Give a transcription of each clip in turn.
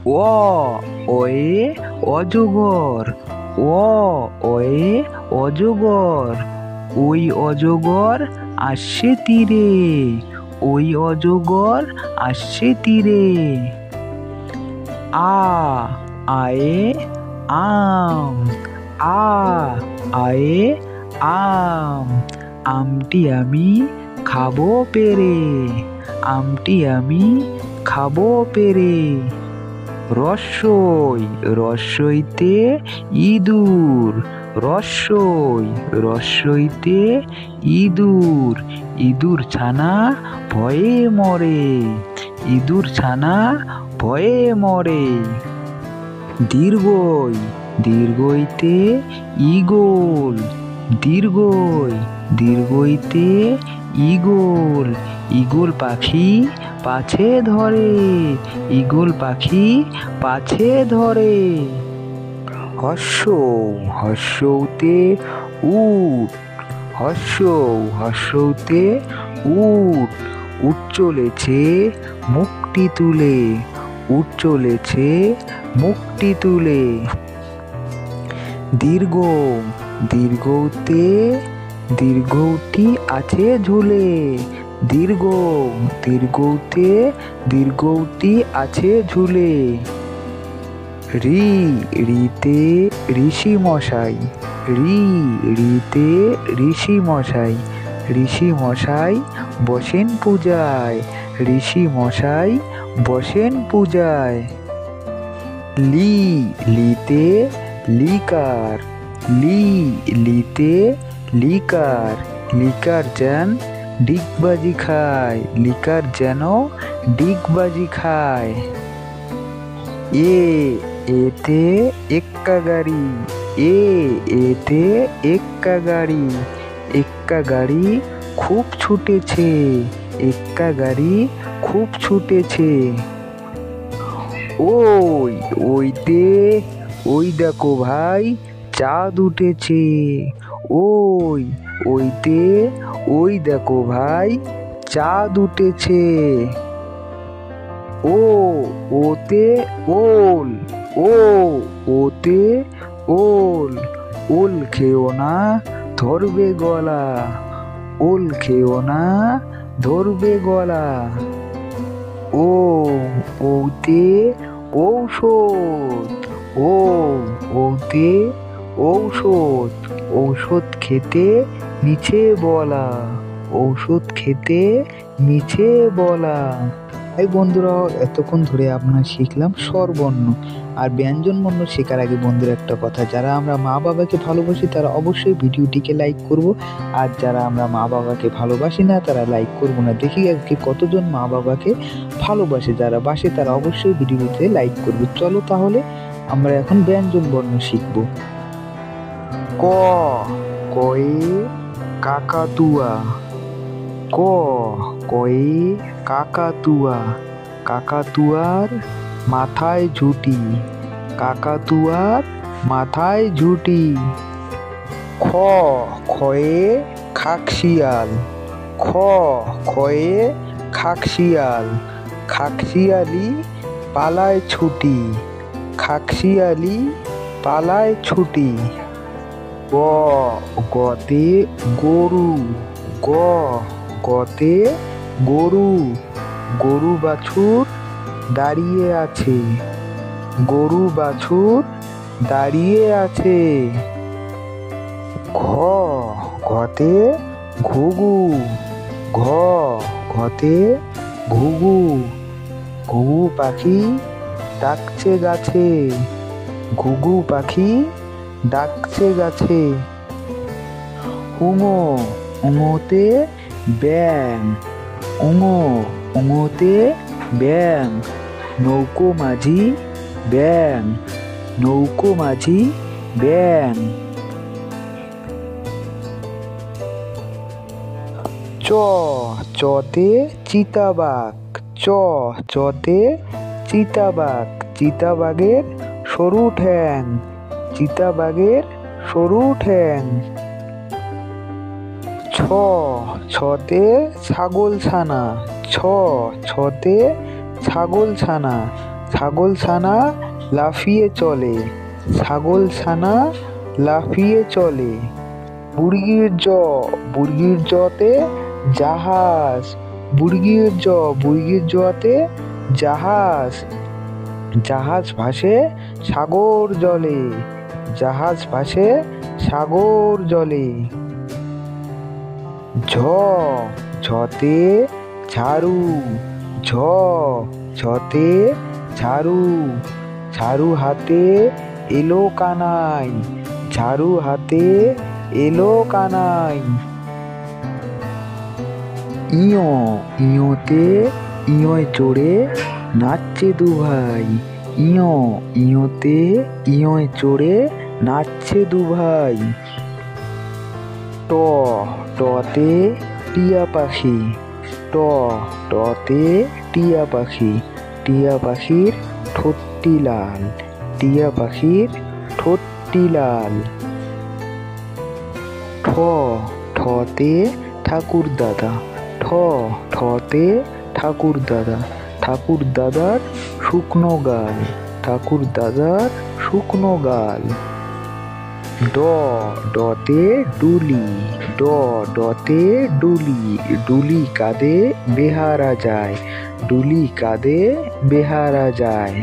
অ অয়ে অজগর। অ অয়ে অজগর। ওই অজগর আসছে তীরে। ওই অজগর আসছে তীরে। আ আয়ে আম। আ আয়ে আম। আমটি আমি খাবো পেরে। আমটি আমি খাবো পেরে। রস্যই রস্যইতে ইঁদুর। রস্যই রস্যইতে ইঁদুর। ইঁদুর ছানা ভয়ে মরে। ইঁদুর ছানা ভয়ে মরে। দীর্ঘই দীর্ঘইতে ঈগল। দীর্ঘই দীর্ঘইতে ঈগল। ঈগল পাখি পাছে ধরে। ঈগল পাখি পাছে ধরে। হর্ষৌ হর্ষৌতে উট। হর্ষৌ হর্ষৌতে উট। উট চলেছে মুখটি তুলে। উট চলেছে মুখটি তুলে। দীর্ঘ দীর্ঘতে দীর্ঘটি আছে ঝুলে। দীর্ঘ দীর্ঘতে দীর্ঘটি আছে ঝুলে। রি রিতে ঋষি মশাই। রি রিতে ঋষি মশাই। ঋষি মশাই বসেন পূজায়। ঋষি মশাই বসেন পূজায়। লি লিতে লিকার। লি লিতে লিকার। লিকার যেন ডিগবাজি খায়। লিকার যেন ডিগবাজি খায়। এ এতে এক্কা গাড়ি। এ এতে এক্কা গাড়ি। এক্কা গাড়ি খুব ছুটেছে। এক্কা গাড়ি খুব ছুটেছে। ওই ওইতে ওই দেখো ভাই চাঁদ উঠেছে। ওই ওইতে ওই দেখো ভাই চাঁদ উঠেছে। ও ওতে ওল। ও ওতে ওল। ওল খেও না ধরবে গলা। ওল খেও না ধরবে গলা। ও ওতে ঔষধ। ও ওতে ঔষধ। ঔষধ খেতে মিছে বলা। ঔষধ খেতে মিছে বলা। এই বন্ধুরা, এতক্ষণ ধরে আপনারা শিখলাম স্বরবর্ণ আর ব্যঞ্জন বর্ণ। শেখার আগে বন্ধুরা একটা কথা, যারা আমরা মা বাবাকে ভালোবাসি তারা অবশ্যই ভিডিওটিকে লাইক করব। আর যারা আমরা মা বাবাকে ভালোবাসি না তারা লাইক করব না। দেখি আজকে কতজন মা বাবাকে ভালোবাসে। যারা বাসে তারা অবশ্যই ভিডিওতে লাইক করবে। চলো তাহলে আমরা এখন ব্যঞ্জন বর্ণ শিখব। ক কয়ে কাকাতুয়া। ক কয়ে কাকাতুয়া। কাকাতুয়ার মাথায় ঝুঁটি। কাকাতুয়ার মাথায় ঝুঁটি। খ খয়ে খাকশিয়াল। খ খয়ে খাকশিয়াল। খাকশিয়ালি পালায় ছুটি। খাকশিয়ালি পালায় ছুটি। গ গতে গরু। গ গতে গরু। গরু বাছুর দাঁড়িয়ে আছে। গরু বাছুর দাঁড়িয়ে আছে। ঘ ঘতে ঘুঘু। ঘ ঘতে ঘুঘু। ঘুঘু পাখি ডাকছে গাছে। ঘুঘু পাখি ডাকছে গাছে। উঙো উঙোতে ব্যাং। উঙো উঙোতে ব্যাং। নৌকো মাঝি ব্যাং। নৌকো মাঝি ব্যাং। চ চতে চিতাবাঘ। চ চতে চিতাবাঘ। চিতাবাঘের সরু ঠ্যাং। চিতাবাঘের সরু ঠ্যাং। ছ ছতে ছাগল ছানা। ছ ছতে ছাগল ছানা। ছাগল ছানা লাফিয়ে চলে, ছাগল ছানা লাফিয়ে চলে। বুর্গির জতে জাহাজ, বুর্গির জতে জাহাজ, জাহাজ ভাসে সাগর জলে, জাহাজ ভাসে সাগর জলে। ঝতে ঝাড়ু, ঝতে ঝাড়ু, ঝাড়ু হাতে এলো কানাই, ঝাড়ু হাতে এলো কানাই। ইয়োতে ইয়োয় চড়ে নাচছে দুভাই, ইয়োতে ইয়োয় চড়ে নাচছে দুভাই। টতে টিয়া পাখি, টতে টিয়া পাখি, টিয়া পাখির ঠোঁটটি লাল, টিয়া পাখির ঠোঁটটি লাল। ঠতে ঠাকুর দাদা, ঠতে ঠাকুর দাদা, ঠাকুর দাদার শুকনো গাল, ঠাকুর দাদার শুকনো গাল। ডতে ডুলি, ডতে ডুলি, ডুলি কাঁধে বেহারা যায়, ডুলি কাঁধে বেহারা যায়।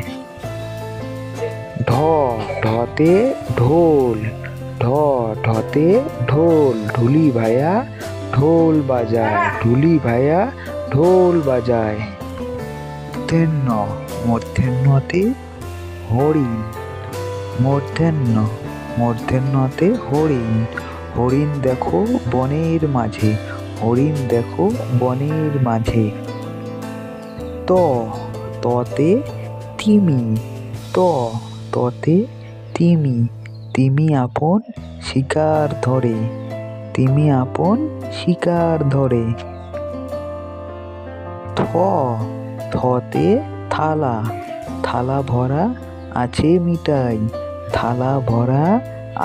ঢতে ঢোল, ঢতে ঢোল, ঢুলি ভাইয়া ঢোল বাজায়, ঢুলি ভাইয়া ঢোল বাজায়। মূর্ধন্যতে হরিণ, মূর্ধন্যতে হরিণ, হরিণ দেখো বনের মাঝে, হরিণ দেখো বনের মাঝে। ততে তিমি, ততে তিমি, তিমি আপন শিকার ধরে, তিমি আপন শিকার ধরে। থতে থালা, থালা ভরা আছে মিঠাই, থালা ভরা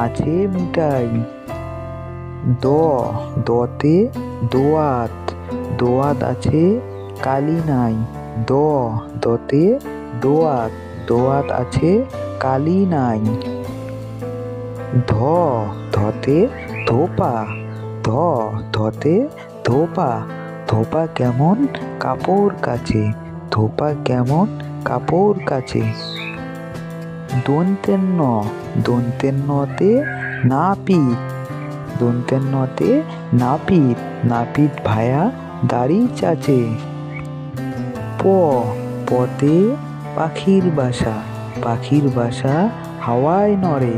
আছে মিঠাই। দতে দোয়াত, দোয়াত আছে কালি নাই, দতে দোয়াত, দোয়াত আছে কালি নাই। ধতে ধোপা, ধতে ধোপা, ধোপা কেমন কাপড় কাচে, ধোপা কেমন কাপড় কাচে। দন্তেন্নতে নাপিত, দন্তেন্নতে নাপিত, নাপিত ভায়া দাড়ি চাচে। পতে পাখির বাসা, পাখির বাসা হাওয়ায় নড়ে,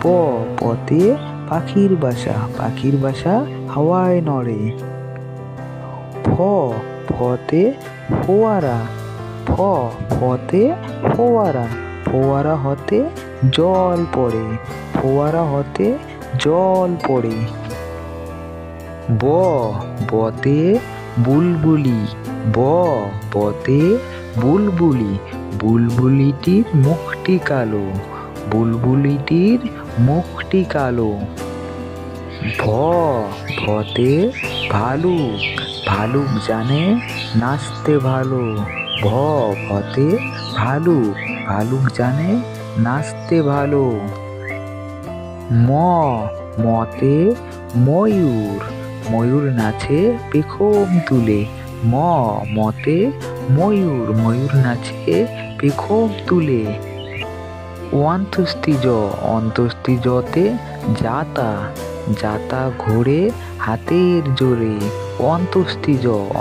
পতে পাখির বাসা, পাখির বাসা হাওয়ায় নড়ে। ফতে ফোয়ারা, ফতে ফোয়ারা, ফোয়ারা হতে জল পড়ে, ফোয়ারা হতে জল পড়ে। বতে বুলবুলি, বতে বুলবুলি, বুলবুলিটির মুখটি কালো, বুলবুলিটির মুখটি কালো। ভতে ভালুক, ভালুক জানে নাচতে ভালো, ভতে ভালুক, ভালুক জানে নাচতে ভালো। মতে ময়ূর, ময়ূর নাচে পেখম তুলে, মতে ময়ূর, ময়ূর নাচে পেখম তুলে। অন্তস্তিজতে যাতা, যাতা ঘোরে হাতের জোরে,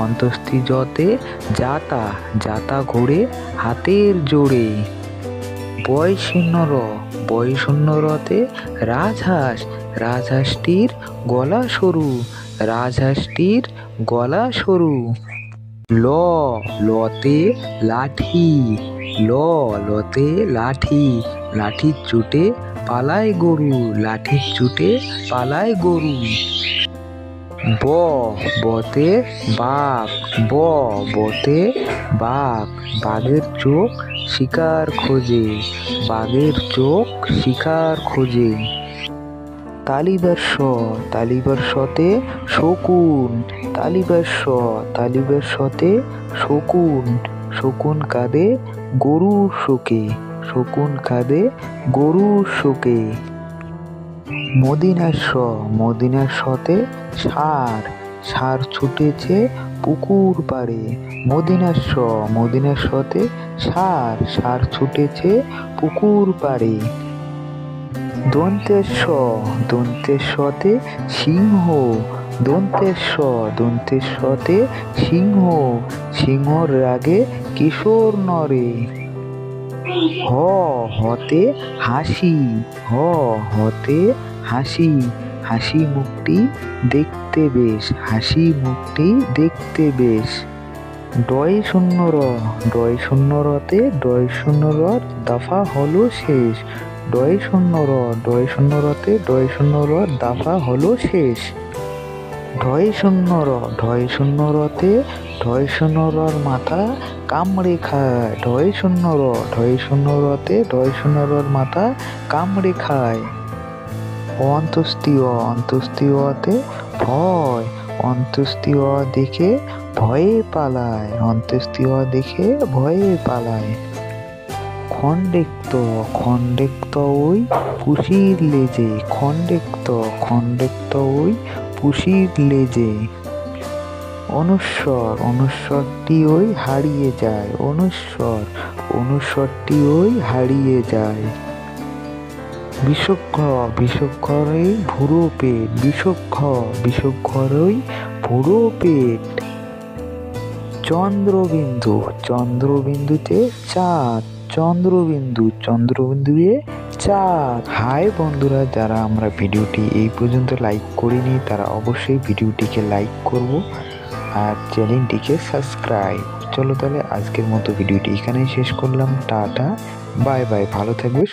অন্তস্তিজতে যাতা, যাতা ঘোরে হাতের জোরে। বয়শূন্যরতে রাজহাঁস, রাজহাঁসটির গলা সরু, রাজহাঁসটির গলা সরু। লতে লাঠি, লতে লাঠি, লাঠির চোটে পালায় গরু, লাঠির চোটে পালায় গরু। বতে বাঘ, বতে বাঘ, বাঘের চোখ শিকার খোঁজে, বাঘের চোখ শিকার খোঁজে। তালিবর্ষতে শকুন, তালিবর্ষতে শকুন, শকুন কাঁধে গরুর শোকে, শকুন কাঁদে গরুর শোকে। মদিনার স, মদিনার সতে ষাঁড়, ষাঁড় ছুটেছে পুকুর পাড়ে। মদিনার স, মদিনার সতে ষাঁড়, ষাঁড় ছুটেছে পুকুর পাড়ে। দন্তের স, দন্তের সতে সিংহ, দন্তের স, দন্তের সতে সিংহ, সিংহর রাগে কিশোর নড়ে। হ, হতে হাসি, হ, হতে হাসি, হাসি মুখটি দেখতে বেশ, হাসি মুখটি দেখতে বেশ। ডয় শূন্য র, ডয় শূন্য রতে ডয় শূন্য রর দফা হলো শেষ। ডয় শূন্য র, ডয় শূন্য রতে ডয় শূন্য রর দফা হলো শেষ। ঢয় শূন্য র, ঢয় শূন্য রতে ঢয় শূন্য রর মাথা কামড়ে খায়। ঢয় শূন্য র, ঢয় শূন্য রতে ঢয় শূন্য রর মাথা কামড়ে খায়। অন্ত্যেষ্টিয়, অন্ত্যেষ্টিয়তে ভয়, অন্ত্যেষ্টিয় দেখে ভয়ে পালায়, অন্ত্যেষ্টিয় দেখে ভয়ে পালায়। খণ্ডেক্ত, খণ্ডেক্ত ওই পুষির লেজে, খণ্ডেক্ত, খণ্ডেক্ত ওই পুষির লেজে। অনুস্বর, অনুস্বরটি ওই হারিয়ে যায়, অনুস্বর, অনুস্বরটি ওই হারিয়ে যায়। বিষগ্র, বিষগ্রই ভুরো পেট, বিষগ্র, বিষগ্রই ভুরো পেট। চন্দ্রবিন্দু, চন্দ্রবিন্দুতে চাঁদ, চন্দ্রবিন্দু, চন্দ্রবিন্দুয়ে চাঁদ। হাই বন্ধুরা, যারা আমরা ভিডিওটি এই পর্যন্ত লাইক করিনি তারা অবশ্যই ভিডিওটিকে লাইক করব আর চ্যানেলটিকে সাবস্ক্রাইব। চলো তাহলে আজকের মতো ভিডিওটি এখানেই শেষ করলাম। টাটা, বাই বাই, ভালো থাকবে।